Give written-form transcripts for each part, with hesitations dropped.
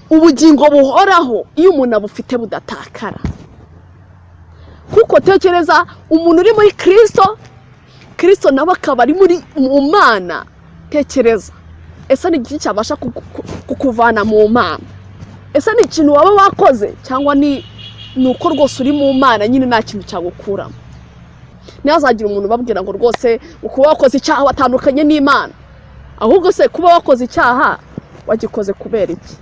ubugingo buhoraho iyo umuntu abufite budatakara. Kuko tekereza umuntu uri muri Kristo nawe akaba ari muri mu Mana. Tekereza, ese ni iki cyabasha kukuvana mu Mana? Ese ni ikintu waba wakoze cyangwa ni uko rwose uri mu Mana nyine nta kintu cyagukuramo? Ntihazagira umuntu babwira ngo rwose ukuba wakoze icyaha watandukanye n'Imana. Ahubwo se kuba wakoze icyaha wagikoze kubera iki?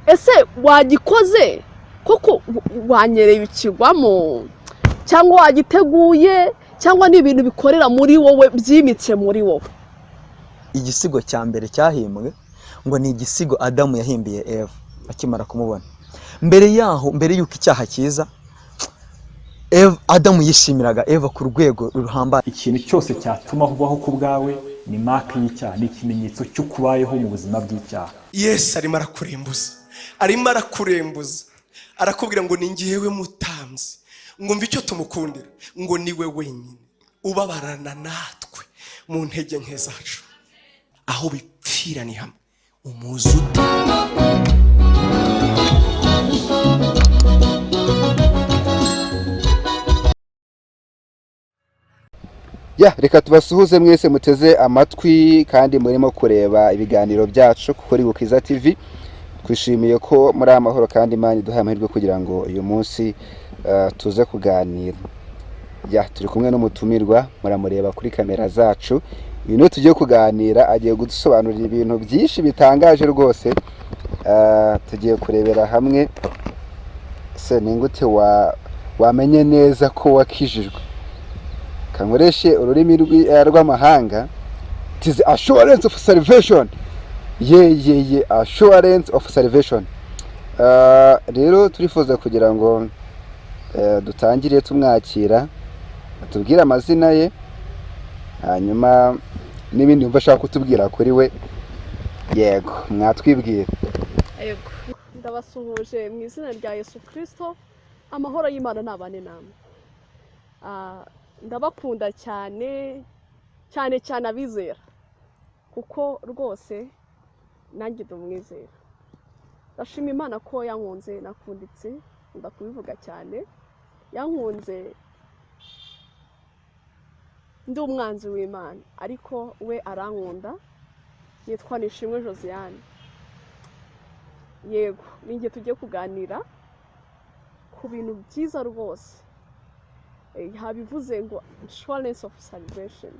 Ese wagikoze koko wanyereye ukigwamo, cyangwa wagiteguye, cyangwa ni ibintu bikorera muri wowe byimitse muri wowe? Igisigo cya mbere cyahimbwe ngo ni igisigo Adamu yahimbiye Eva akimara kumubona. Mbere yuko icyaha kiza, Adamu yishimiraga Eva ku rwego ruhambaye. Ikintu cyose cyatuma ubaho ku bwawe ni mark y'icyaha, ni ikimenyetso cyo kubayeho mu buzima bw'icyaha. Yesu arimo arakurembuza, arakubwira ngo ni njyewe mutamzi, ngo mve icyo tumukundira, ngo niwe wenyine ubabarana natwe mu ntege nke zacu, aho bipfira ni hamwe umuzuta. Reka tubasuhuze mwese muteze amatwi kandi murimo kureba ibiganiro byacu kuri UKIZA TV. Twishimiye ko muri amahoro kandi Imana iduhaye amahirwe kugira ngo uyu munsi tuze kuganira. Turi kumwe n'umutumirwa muramureba kuri kamera zacu. Ibintu tugiye kuganira agiye gusobanurira ibintu byinshi bitangaje rwose. Tugiye kurebera hamwe se ningute wamenye neza ko wakijijwe. Kangoreshe ururimi rw'amahanga, it is assurance of salvation. Assurance of salvation. Rero turifuza kugira ngo dutangire tumwakira, atubwire amazina ye, hanyuma n'ibindi yumva ashaka kutubwira kuri we. Yego, mwatwibwira. Yego, ndabasuhuje mu izina rya Yesu Kristo. Amahoro y'Imana nabane namwe. Ndabakunda cyane abizera, kuko rwose nanjye ndumwizera. Ndashima Imana ko yankunze, nakunditse, ndakubivuga cyane. Yankunze ndi umwanzi w'Imana, ariko we arankunda. Yitwa Nishimwe Josiane. Yego, ninjye tugiye kuganira ku bintu byiza rwose. Habivuze ngo assurance of salvation.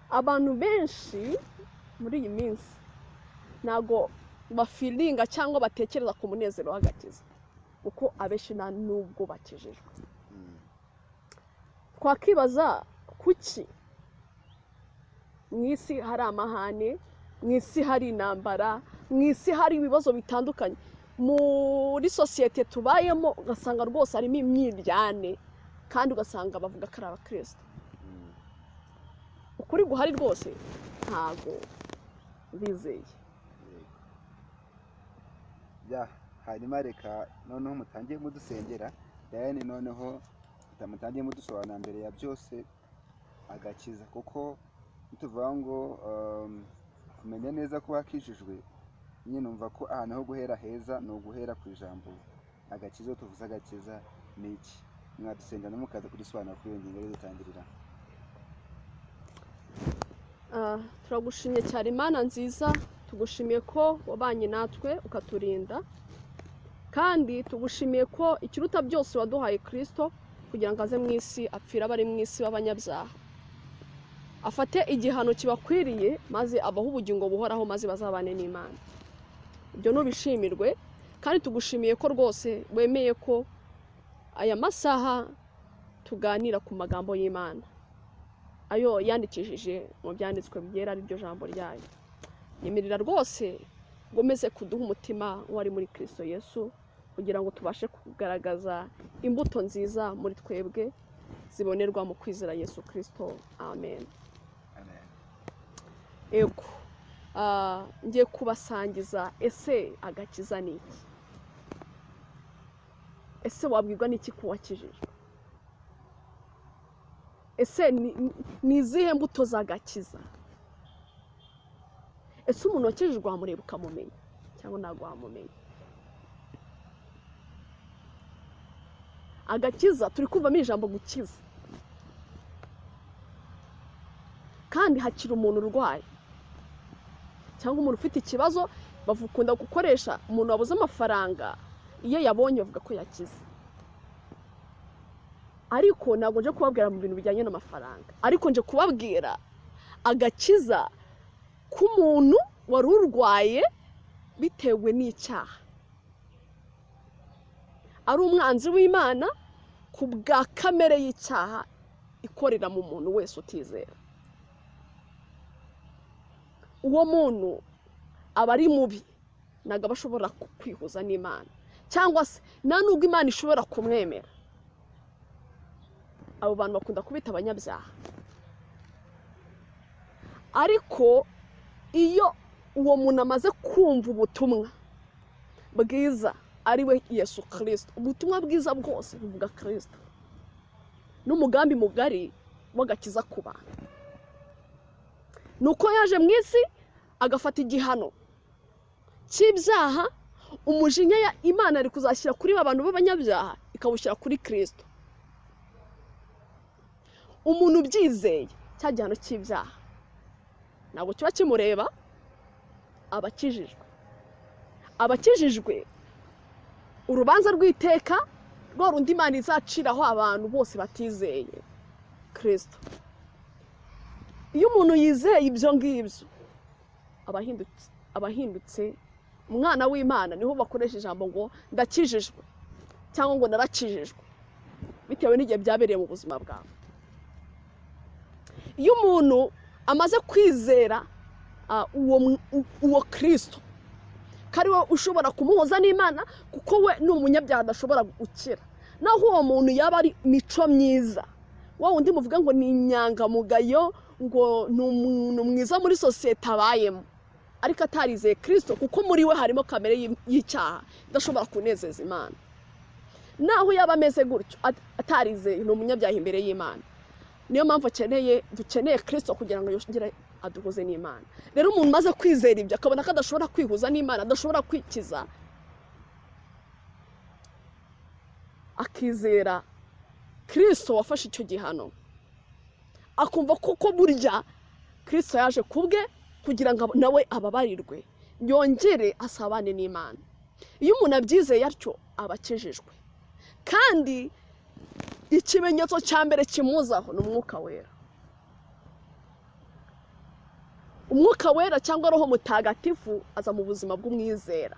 Abantu benshi muri iyi minsi nago bafilinga cyangwa batekereza ku munezero w'agakiza, uko abenshi nta nubwo bakijijwe. Twakibaza kuki mwisi hari amahane, mwisi hari intambara, mwisi hari ibibazo bitandukanye, muri societe tubayemo ugasanga rwose harimo imyiryane, kandi ugasanga bavuga ko ari abakristo. Ukuri guhari rwose ntago bizeye. Hanyuma reka noneho mutangiye mudusengera, noneho mutangiye mudusobanura mbere ya byose agakiza, kuko tuvuga ngo kumenya neza ko wakijijwe, nyine numva ko ahantu ho guhera heza ni uguhera ku ijambo agakiza. Tuvuze agakiza ni iki? Mwadusengera n'umukaza kudusobanura kuri iyo ngingo yo dutangirira. Turagushimye cyane Imana nziza, tugushimiye ko wabanye natwe ukaturinda, kandi tugushimiye ko ikiruta byose waduhaye Kristo kugira ngo aze mu isi apfira abari mu isi b'abanyabyaha, afate igihano kibakwiriye, maze abaho ubugingo buhoraho, maze bazabane n'Imana. Ibyo nubishimirwe, kandi tugushimiye ko rwose wemeye ko aya masaha tuganira ku magambo y'Imana, ayo yandikishije mu byanditswe byera ari ryo jambo ryayo. Yemerera rwose gomeze kuduha umutima wari muri Kristo Yesu, kugira ngo tubashe kugaragaza imbuto nziza muri twebwe zibonerwa mu kwizera Yesu Kristo. Amen. Ego, ngiye kubasangiza ese agakiza ni iki? Ese wabwirwa n'iki kuwakijijwe? Ese ni izihe mbuto z'agakiza? ese umuntu wakijijwe wamureba ukamumenya cyangwa ntabwo wamumenya? Agakiza turi kumvamo ijambo gukiza, kandi hakiri umuntu urwaye cyangwa umuntu ufite ikibazo. Bakunda gukoresha umuntu wabuze amafaranga, iyo yabonye bavuga ko yakize. Ariko ntabwo nje kubabwira mu bintu bijyanye n'amafaranga, ariko nje kubabwira agakiza k'umuntu wari urwaye bitewe n'icyaha, ari umwanzi w'Imana ku bwa kamere y'icyaha ikorera mu muntu wese utizera. Uwo muntu aba ari mubi, ntabwo aba ashobora kwihuza n'Imana, cyangwa se nta nubwo Imana ishobora kumwemera. Abo bantu bakunda kubita abanyabyaha. Ariko iyo uwo muntu amaze kumva ubutumwa bwiza ari we Yesu Kristo, ubutumwa bwiza bwose buvuga Kristo n'umugambi mugari w'agakiza ku bantu, nuko yaje mu isi agafata igihano cy'ibyaha, umujinya ya Imana ari kuzashyira kuri abantu b'abanyabyaha ikawushyira kuri Kristo. Umuntu ubyizeye cya gihano cy'ibyaha ntabwo kiba kimureba, abakijijwe. Abakijijwe urubanza rw'iteka rwa rundi Imana izaciraho abantu bose batizeye Kristo. Iyo umuntu yizeye ibyo ngibyo abahindutse umwana w'Imana. Niho bakoresha ijambo ngo ndakijijwe cyangwa ngo narakijijwe, bitewe n'igihe byabereye mu buzima bwawe. Iyo umuntu amaze kwizera uwo Kristo, kari we ushobora kumuhoza n'Imana, kuko we ni umunyabyaha adashobora gukira. Naho uwo muntu yaba ari mico myiza, wa wundi muvuga ngo ni inyangamugayo, ngo ni umuntu mwiza muri sosiyete abayemo, ariko atarizeye Kristo, kuko muri we harimo kamere y'icyaha idashobora kunezeza Imana. Naho yaba ameze gutyo atarizeye, ni umunyabyaha imbere y'Imana. Niyo mpamvu dukeneye Kristo kugira ngo yongere aduhuze n'Imana. Rero umuntu maze kwizera ibyo akabona ko adashobora kwihuza n'Imana, adashobora kwikiza, akizera Kristo wafashe icyo gihano, akumva kuko burya Kristo yaje kubwe kugira ngo nawe ababarirwe, yongere asabane n'Imana. Iyo umuntu abyizeye atyo aba akijijwe, kandi ikimenyetso cya mbere kimuzaho ni Umwuka Wera. Umwuka Wera cyangwa Roho Mutagatifu aza mu buzima bw'umwizera,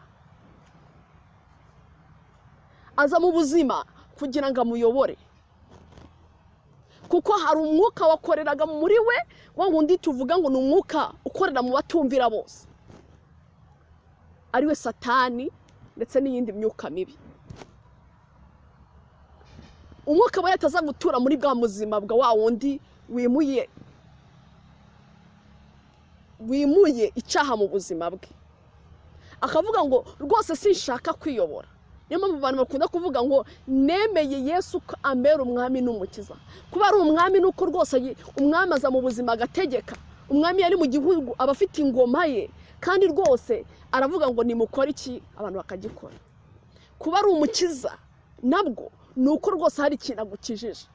aza mu buzima kugira ngo amuyobore, kuko hari umwuka wakoreraga muri we, wa wundi tuvuga ngo ni umwuka ukorera mu batumvira bose, ari we Satani ndetse n'iyindi myuka mibi. Umwuka Wera ataza gutura muri bwa muzima bwa wa wundi wimuye icyaha mu buzima bwe, akavuga ngo rwose sinshaka kwiyobora. Niyo mpamvu abantu bakunda kuvuga ngo nemeye Yesu ko ambera umwami n'umukiza. Kuba ari umwami nuko rwose umwami aza mu buzima agategeka. Umwami yari mu gihugu aba afite ingoma ye, kandi rwose aravuga ngo nimukore iki, abantu bakagikora. Kuba ari umukiza nabwo nuko rwose hari ikintu agukijije.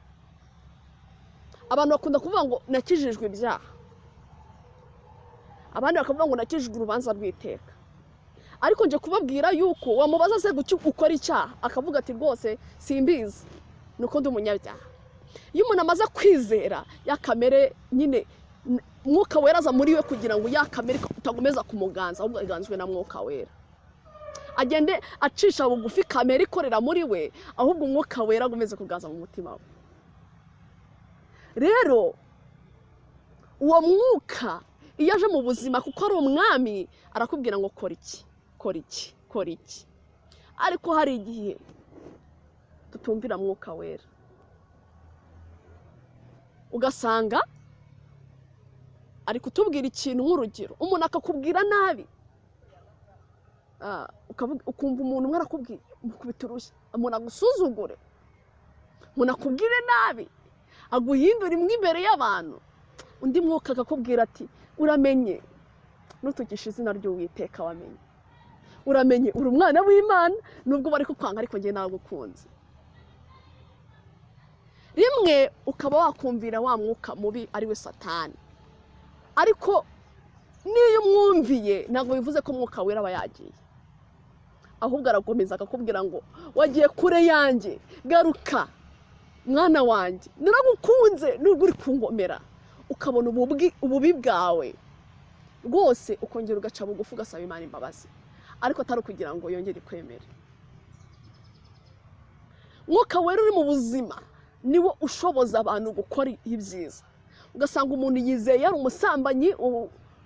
Abantu bakunda kuvuga ngo nakijijwe ibyaha, abandi bakavuga ngo nakijijwe urubanza rw'iteka. Ariko nje kubabwira yuko wamubaza se guki ukora icyaha, akavuga ati rwose simbizi, nuko ndi umunyabyaha. Iyo umuntu amaze kwizera ya kamere nyine, Mwuka Wera aza muri we kugira ngo ya kamere utagomeza kumuganza, ahubwo iganzwe na Mwuka Wera. Agende acisha bugufi kamere ikorera muri we, ahubwo Umwuka Wera agomeze kuganza mu mutima we. Rero uwo mwuka iyo aje mu buzima, kuko ari umwami, arakubwira ngo kora iki, kora iki, kora iki. Ariko hari igihe tutumvira Mwuka Wera, ugasanga ari kutubwira ikintu nk'urugero, umuntu akakubwira nabi, ukumva umuntu umwe arakubwira mukubita urushyi, umuntu agusuzugure, umuntu akubwire nabi, aguhindura imwe imbere y'abantu, undi mwuka akakubwira ati uramenye nutukisha izina ry'Uwiteka wamenye. Uramenye uri umwana w'Imana nubwo bari kukwanga ariko ngiye nagukunze. Rimwe ukaba wakumvira wa mwuka mubi ari we Satani. Ariko niyo umwumviye ntabwo bivuze ko mwuka wera aba yagiye. Ahubwo arakomeza akakubwira ngo wagiye kure yanjye, garuka mwana wanjye, naragukunze nubwo uri kungomera. Ukabona ububi bwawe rwose ukongera ugaca bugufi ugasaba Imana imbabazi, ariko atari kugira ngo yongere kwemera. Mwuka wera uri mu buzima niwo ushoboza abantu gukora ibyiza. Ugasanga umuntu yizeye ari umusambanyi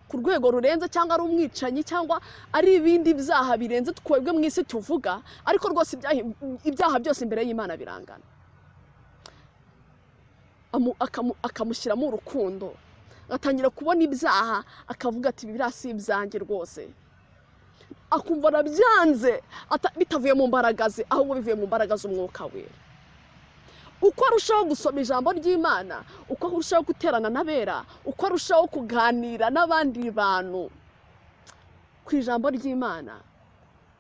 ku rwego rurenze, cyangwa ari umwicanyi, cyangwa ari ibindi byaha birenze twebwe mu isi tuvuga, ariko rwose ibyaha byose imbere y'Imana birangana. Akamushyiramo urukundo, atangira kubona ibyaha akavuga ati biriya si ibyanjye rwose, akumva arabyanze bitavuye mu mbaraga ze, ahubwo bivuye mu mbaraga z'umwuka wera. Uko arushaho gusoma ijambo ry'Imana, uko arushaho guterana n'abera, uko arushaho kuganira n'abandi bantu ku ijambo ry'Imana,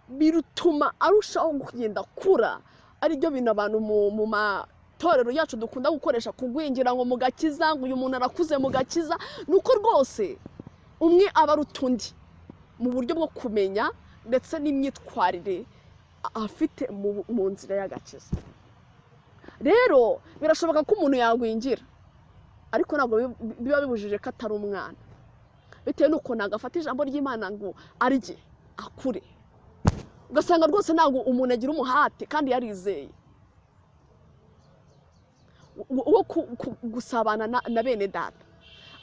birutuma arushaho kugenda kura. Aribyo bintu abantu mu matorero yacu dukunda gukoresha kugwingira ngo mu gakiza, ngo uyu muntu arakuze mu gakiza. Nuko rwose umwe aba aruta undi mu buryo bwo kumenya ndetse n'imyitwarire afite mu nzira y'agakiza. Rero birashoboka ko umuntu yagwingira, ariko ntabwo biba bibujije ko atari umwana, bitewe n'uko nagafata ijambo ry'Imana ngo arye akure. Ugasanga rwose ntabwo umuntu agira umuhate kandi yarizeye wo gusabana na bene data.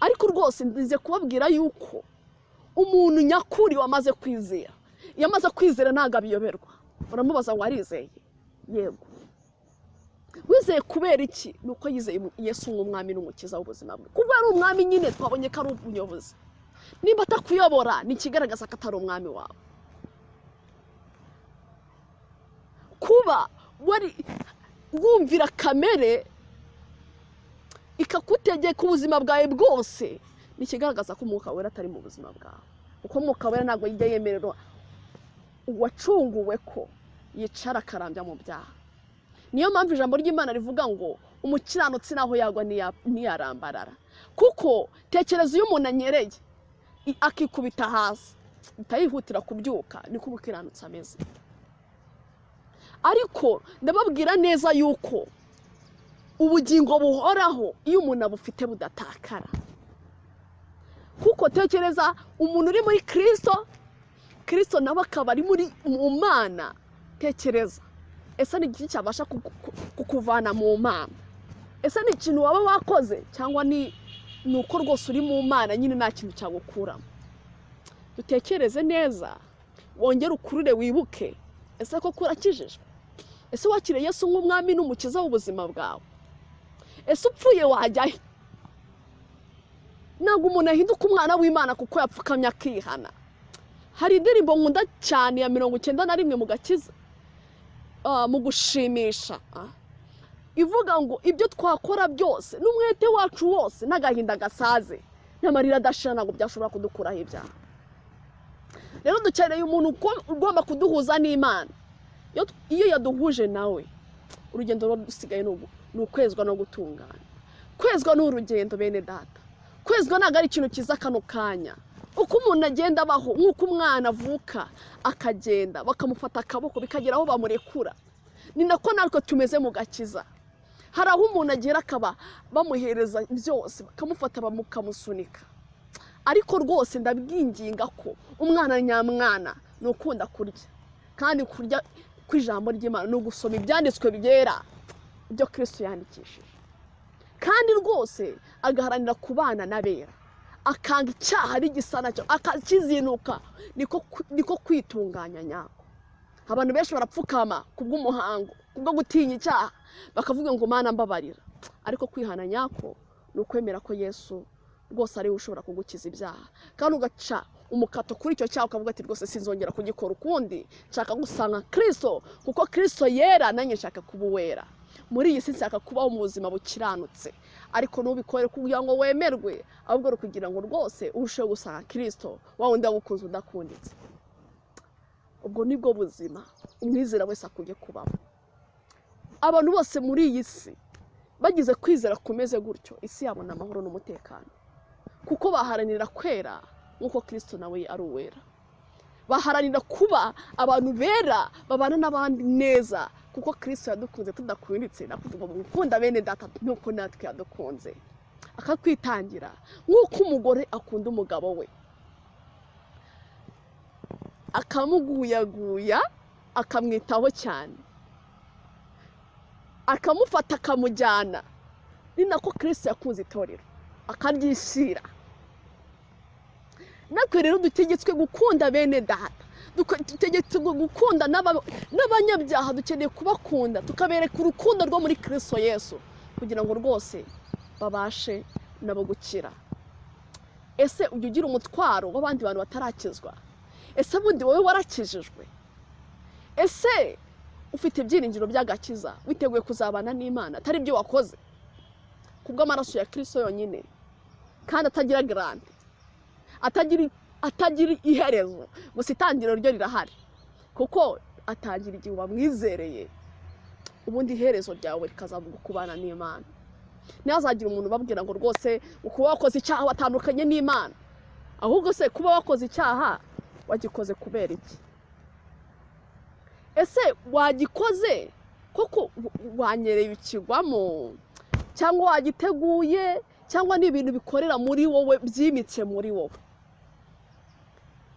Ariko rwose ndize kubabwira yuko umuntu nyakuri wamaze kwizera, yamaze kwizera ntabwo abiyoberwa. Uramubaza ngo arizeye? Yego. Wizeye kubera iki? Nuko yizeye Yesu nk'umwami n'umukiza w'ubuzima bwe. Kuba ari umwami nyine twabonye ko ari ubuyobozi. Nimba atakuyobora ni ikigaragaza ko atari umwami wawe. Kuba wumvira kamere ikakutegeka ubuzima bwawe bwose ni ikigaragaza ko umwuka wera atari mu buzima bwawe. Kuko umwuka wera ntabwo yijya yemererwa uwacunguwe ko yicara akarambya mu byaha. Niyo mpamvu ijambo ry'Imana rivuga ngo umukiranutsi naho yagwa ntiyarambarara. Kuko tekereza iyo umuntu anyereye akikubita hasi bitayihutira kubyuka, niko umukiranutsi ameze. Ariko ndababwira neza yuko ubugingo buhoraho iyo umuntu abufite budatakara. Kuko tekereza umuntu uri muri Kristo nawe akaba ari mu Mana. Tekereza, ese ni iki cyabasha kukuvana mu Mana? Ese ni ikintu waba wakoze, cyangwa ni uko rwose uri mu Mana nyine nta kintu cyagukuramo? Dutekereze neza, wongere ukurure wibuke, ese koko urakijijwe? Ese wakiriye Yesu nk'umwami n'umukiza w'ubuzima bwawe? Ese upfuye wajyahe? Ntabwo umuntu ahinduka umwana w'Imana kuko yapfukamye akihana. Hari indirimbo nkunda cyane ya 91 mu gakiza, mu gushimisha, ivuga ngo ibyo twakora byose n'umwete wacu wose n'agahinda gasaze n'amarira adashira ntabwo byashobora kudukuraho ibyaha. Rero dukeneye umuntu ugomba kuduhuza n'Imana. Iyo yaduhuje nawe, urugendo rusigaye ni ukwezwa no gutungana. Kwezwa ni urugendo bene data. Kwezwa ntabwo ari ikintu kiza kano kanya. Uko umuntu agenda abaho, nk'uko umwana avuka akagenda bakamufata akaboko bikagera aho bamurekura, ni nako natwe tumeze mu gakiza. Hari aho umuntu agera akaba bamuhereza byose, bakamufata bamukamusunika. Ariko rwose ndabwinginga ko umwana nyamwana ni ukunda kurya, kandi kurya kw'ijambo ry'Imana no gusoma ibyanditswe byera ibyo Kristo yandikishije, kandi rwose agaharanira kubana n'abera, akanga icyaha ari gisa nacyo akakizinuka. Niko kwitunganya nyako. Abantu benshi barapfukama kubw'umuhango, kubwo gutinya icyaha, bakavuga ngo Mana mbabarira. Ariko kwihana nyako ni ukwemera ko Yesu rwose ari we ushobora kugukiza ibyaha, kandi ugaca umukato kuri icyo cyaha ukavuga ati rwose sinzongera kugikora ukundi, nshaka gusanga Kristo, kuko Kristo yera nanjye nshaka kuba uwera. muri iyi si nshaka kubaho mu buzima bukiranutse ariko ntubikore kugira ngo wemerwe ahubwo ari kugira ngo rwose urusheho gusanga Kristo wa wundi wagukunze udakunditse. Ubwo nibwo buzima umwizera wese akwiye kubaho. Abantu bose muri iyi si bagize kwizera kumeze gutyo, isi yabona amahoro n'umutekano, kuko baharanira kwera nk'uko Kristo nawe ari uwera. Baharanira kuba abantu bera babana n'abandi neza, kuko Kristo yadukunze tudakunditse, nakuvuga ngo gukunda bene data nuko natwe yadukunze akatwitangira, nk'uko umugore akunda umugabo we akamuguyaguya akamwitaho cyane, akamufata akamujyana. Ni nako Kristo yakunze itorero akaryishyira. Natwe rero dutegetswe gukunda bene data, dutegetswe gukunda n'abanyabyaha, dukeneye kubakunda tukabereka urukundo rwo muri Kristo Yesu kugira ngo rwose babashe nabo gukira. Ese ujya ugira umutwaro w'abandi bantu batarakizwa? Ese bundi wowe warakijijwe? Ese ufite ibyiringiro by'agakiza witeguye kuzabana n'Imana atari byo wakoze kubw'amaraso ya Kristo yonyine, kandi atagira garanti, atagira iherezo, gusa itangiriro ryo rirahari, kuko atangira igihe wamwizereye, ubundi iherezo ryawe rikazavuga kubana n'Imana. Ntihazagira umuntu ubabwira ngo rwose kuba wakoze icyaha watandukanye n'Imana, ahubwo se kuba wakoze icyaha wagikoze kubera iki? Ese wagikoze koko wanyereye ukigwamo, cyangwa wagiteguye, cyangwa ni ibintu bikorera muri wowe byimitse muri wowe?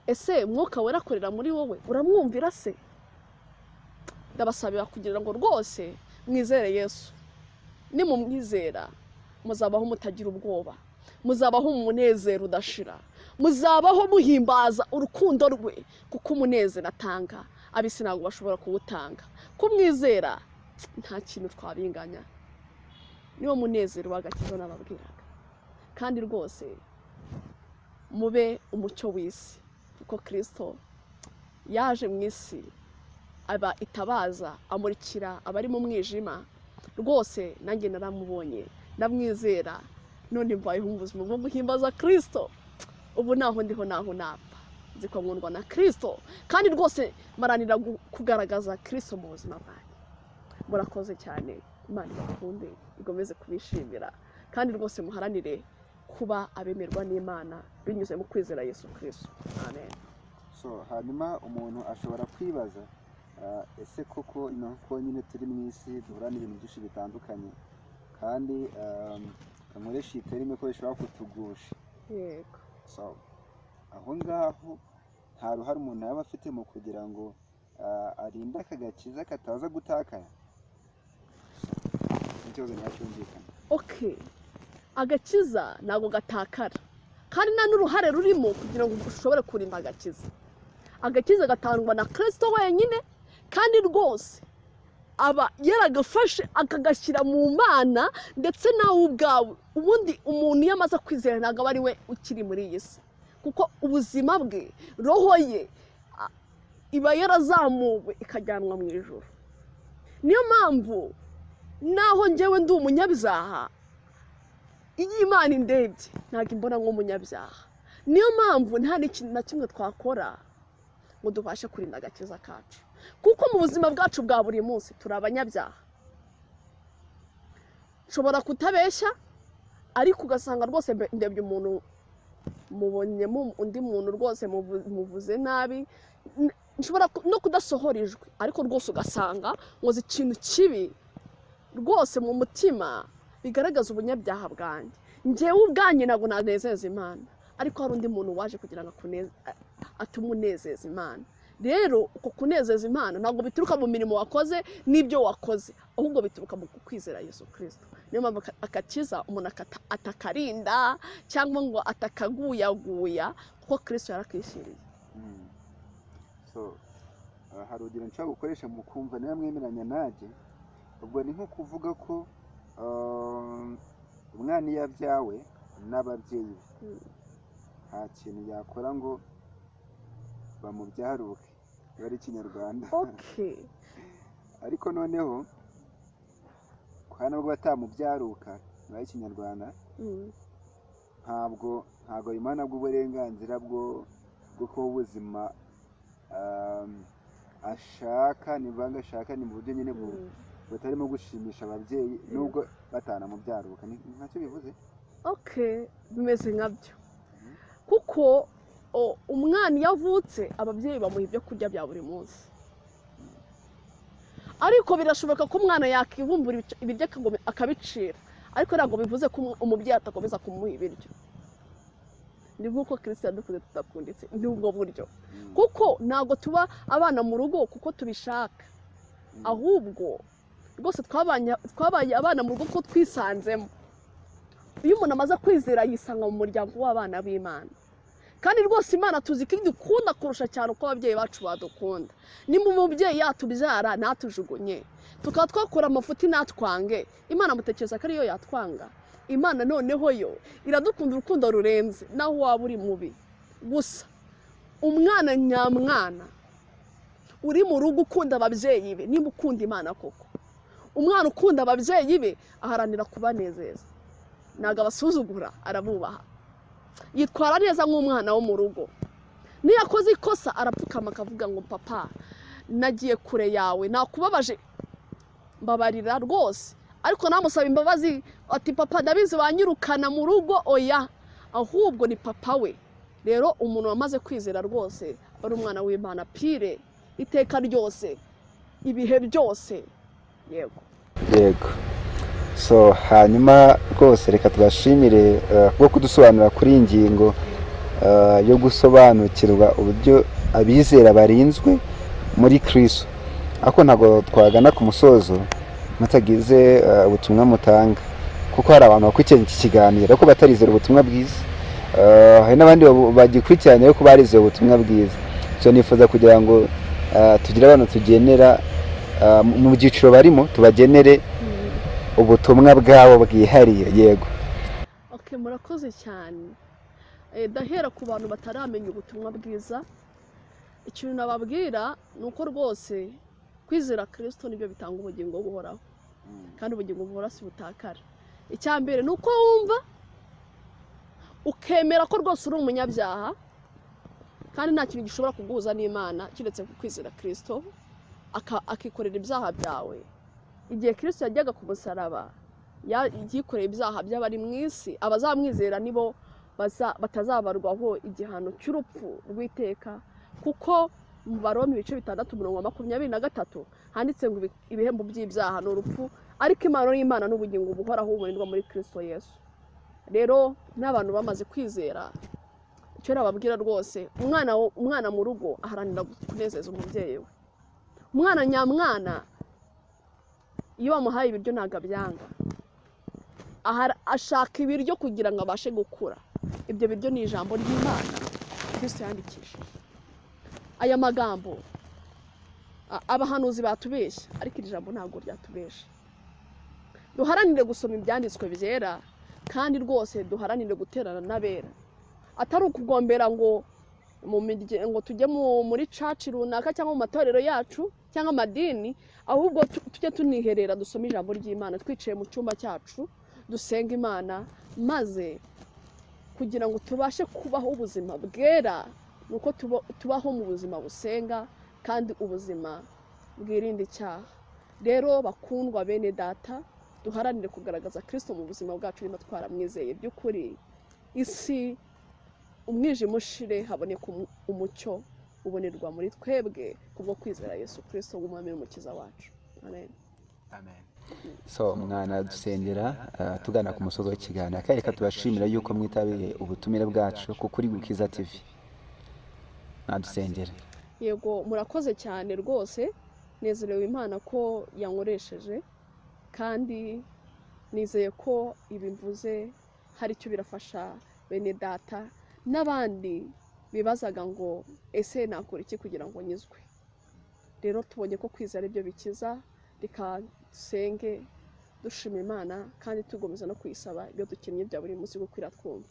Ese Mwuka wera akorera muri wowe uramwumvira se? Ndabasabira kugira ngo rwose mwizere Yesu. Nimumwizera muzabaho mutagira ubwoba, muzabaho mu munezero udashira, muzabaho muhimbaza urukundo rwe, kuko umunezero atanga abisi ntabwo bashobora kuwutanga. Kumwizera nta kintu twabinganya, niwo munezero w'agakiza nababwiraga. Kandi rwose mube umucyo w'isi, kuko Kristo yaje mu isi aba itabaza, amurikira abari mu mwijima. Rwose nanjye naramubonye, ndamwizera, none mbayeho ubuzima bwo guhimbaza Kristo. Ubu naho ndiho naho napfa nzi ko nkundwa na Kristo, kandi rwose maranira kugaragaza Kristo mu buzima bwanjye. Murakoze cyane, Imana ibakunde igomeze kubishimira, kandi rwose muharanire kuba abemerwa n'Imana binyuze mu kwizera Yesu Kristo. Amen. So hanyuma umuntu ashobora kwibaza ese koko nuko nyine turi mu isi duhura n'ibintu byinshi bitandukanye, kandi kankoresha iterime ko bishobora kutugusha. Yego. So aho ngaho nta ruhare umuntu yaba afite mu kugira ngo arinde aka gakiza kataza gutakara? Ikibazo nyacyumvikana. Okay, agakiza ntabwo gatakara, kandi nta n'uruhare rurimo kugira ngo ushobore kurinda agakiza. Agakiza gatangwa na Kristo wenyine, kandi rwose aba yaragafashe akagashyira mu Mana, ndetse nawe ubwawe. Ubundi umuntu iyo amaze kwizera ntabwo aba ari we ukiri muri iyi si, kuko ubuzima bwe, roho ye iba yarazamuwe ikajyanwa mu ijuru. Niyo mpamvu naho njyewe ndi umunyabyaha, iyo Imana indebye ntabwo imbona nk'umunyabyaha. Niyo mpamvu nta n'ikintu na kimwe twakora ngo dubashe kurinda agakiza kacu, kuko mu buzima bwacu bwa buri munsi turi abanyabyaha. Nshobora kutabeshya, ariko ugasanga rwose ndebye umuntu, mubonyemo undi muntu rwose muvuze nabi, nshobora no kudasohora ijwi, ariko rwose ugasanga nkoze ikintu kibi rwose mu mutima bigaragaza ubunyabyaha bwanjye. Njyewe ubwanjye ntabwo nanezeza Imana, ariko hari undi muntu waje kugira ngo atume unezeza Imana. Rero uko kunezeza Imana ntabwo bituruka mu mirimo wakoze n'ibyo wakoze, ahubwo bituruka mu kwizera Yesu Kristo. Niyo mpamvu agakiza umuntu atakarinda cyangwa ngo atakaguyaguya, kuko Kristo yarakishyiriye. So hari urugero nshobora gukoresha mu kumva niba mwemeranya nanjye. Ubwo ni nko kuvuga ko umwana iyo abyawe n'ababyeyi nta kintu yakora ngo bamubyaruke, biba ari Ikinyarwanda. Okay. Ariko noneho kandi nubwo batamubyaruka muri Kinyarwanda ntabwo Imana bw'uburenganzira bwo kuba ubuzima ashaka nibanga ashaka ni mu buryo nyine butarimo gushimisha ababyeyi nubwo batanamubyaruka ntacyo bivuze. Bimeze nkabyo kuko umwana iyo avutse ababyeyi bamuha ibyo kurya bya buri munsi, ariko birashoboka ko umwana yakivumbura ibiryo akabicira, ariko ntabwo bivuze ko umubyeyi atakomeza kumuha ibiryo. Ni nk'uko Kristo yadukuze tudakunditse ni ubwo buryo, kuko ntabwo tuba abana mu rugo kuko tubishaka, ahubwo rwose twabaye abana mu rugo kuko twisanzemo. Iyo umuntu amaze kwizera yisanga mu muryango w'abana b'Imana, kandi rwose Imana tuzi ko idukunda kurusha cyane uko ababyeyi bacu badukunda. Nimba umubyeyi yatubyara ntatujugunye, tukaba twakora amafuti natwange, Imana mutekereza ko ariyo yatwanga? Imana noneho yo iradukunda urukundo rurenze naho waba uri mubi. Gusa umwana nyamwana uri mu rugo ukunda ababyeyi be, nimba ukunda Imana koko, umwana ukunda ababyeyi be aharanira kubanezeza, ntabwo abasuzugura, arabubaha, yitwara neza nk'umwana wo mu rugo. Niyo akoze ikosa arapfukama akavuga ngo papa nagiye kure yawe, nakubabaje, mbabarira rwose, ariko namusaba imbabazi ati papa ndabizi wanyirukana mu rugo, oya, ahubwo ni papa we. Rero umuntu wamaze kwizera rwose ari umwana w'Imana pire iteka ryose, ibihe byose. Yego. So hanyuma rwose reka tubashimire bwo kudusobanurira kuri iyi ngingo yo gusobanukirwa uburyo abizera barinzwe muri Kristo. Ariko ntabwo twagana ku musozo mutagize ubutumwa mutanga, kuko hari abantu bakurikiye iki kiganiro ariko batarizera ubutumwa bwiza, hari n'abandi bagikurikirana ariko barizeye ubutumwa bwiza. So nifuza kugira ngo tugire abantu tugenera mu byiciro barimo, tubagenere ubutumwa bwabo bwihariye. Yego. Murakoze cyane. Dahera ku bantu bataramenya ubutumwa bwiza, ikintu nababwira ni uko rwose kwizera Kristo nibyo bitanga ubugingo buhoraho, kandi ubugingo buhoraho si butakara. Icya mbere ni uko wumva ukemera ko rwose uri umunyabyaha, kandi nta kintu gishobora kuguhuza n'Imana kiretse kwizera Kristo akikorera ibyaha byawe. Igihe Kristo yajyaga ku musaraba yikoreye ibyaha by'abari mu isi, abazamwizera nibo batazabarwaho igihano cy'urupfu rw'iteka, kuko mu Baroma ibice 6:23 handitse ngo ibihembo by'ibyaha ni urupfu, ariko impano y'Imana n'ubugingo buhoraho bubonerwa muri Kristo Yesu. Rero n'abantu bamaze kwizera, icyo nababwira rwose, umwana mu rugo aharanira kunezeza umubyeyi we. Umwana nyamwana iyo bamuhaye ibiryo ntabwo abyanga, ashaka ibiryo kugira ngo abashe gukura. Ibyo biryo ni ijambo ry'Imana Kristo yandikishije. Aya magambo abahanuzi batubeshya, ariko iri jambo ntabwo ryatubesha. Duharanire gusoma ibyanditswe byera, kandi rwose duharanire guterana n'abera, atari ukugombera ngo ngo tujye muri church runaka cyangwa mu matorero yacu cyangwa amadini, ahubwo tujye tuniherera dusoma ijambo ry'Imana twicaye mu cyumba cyacu, dusenga Imana, maze kugira ngo tubashe kubaho ubuzima bwera, nuko tubaho mu buzima busenga kandi ubuzima bwirinda icyaha. Rero bakundwa bene data, duharanire kugaragaza Kristo mu buzima bwacu niba twaramwizeye by'ukuri. Isi umwijima ushire, haboneka umucyo ubonerwa muri twebwe kubwo kwizera Yesu Kristo nk'umwami n'umukiza wacu. Amen. Amen. So mwana dusengera tugana ku musozo w'ikiganiro, kandi reka tubashimira yuko mwitabiye ubutumire bwacu ku Kuri Gukiza TV. Nadusengera. Yego, murakoze cyane rwose, nezerewe Imana ko yankoresheje, kandi nizeye ko ibi mvuze hari icyo birafasha bene data n'abandi bibazaga ngo ese nakora iki kugira ngo nyizwe. Rero tubonye ko kwizera ibyo bikiza, reka dusenge dushima Imana kandi tugomeza no kuyisaba ibyo dukeneye bya buri munsi gukwira twumva.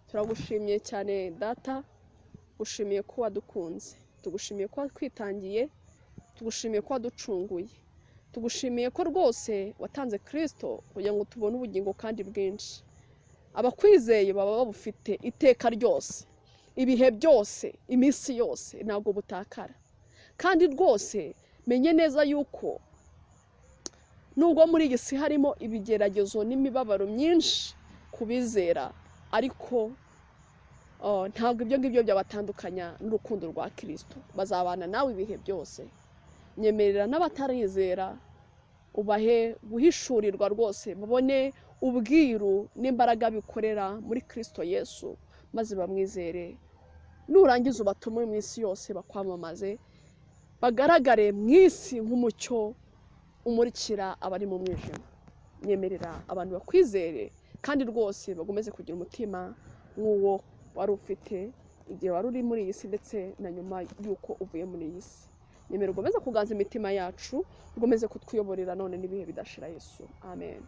Turagushimiye cyane data, gushimiye ko wadukunze, tugushimiye ko watwitangiye, tugushimiye ko waducunguye, tugushimiye ko rwose watanze Kristo kugira ngo tubone ubugingo kandi bwinshi. Abakwizeye baba babufite iteka ryose, ibihe byose, iminsi yose, ntabwo butakara. Kandi rwose menye neza yuko nubwo muri iyi si harimo ibigeragezo n'imibabaro myinshi kubizera, ariko ntabwo ibyo ngibyo byabatandukanya n'urukundo rwa Kristo. Bazabana nawe ibihe byose. Nyemerera n'abatarizera ubahe guhishurirwa rwose, babone ubwiru n'imbaraga bikorera muri Kristo Yesu, maze bamwizere. Nurangiza ubatume mu isi yose bakwamamaze, bagaragare mu isi nk'umucyo umurikira abari mu mwijima. Nyemerera abantu bakwizere kandi rwose bagomeze kugira umutima nk'uwo wari ufite igihe wari uri muri iyi si ndetse na nyuma y'uko uvuye muri iyi si. Nyemerera ugomeze kuganza imitima yacu, ugomeze kutwiyoborera none n'ibihe bidashira Yesu. Amen.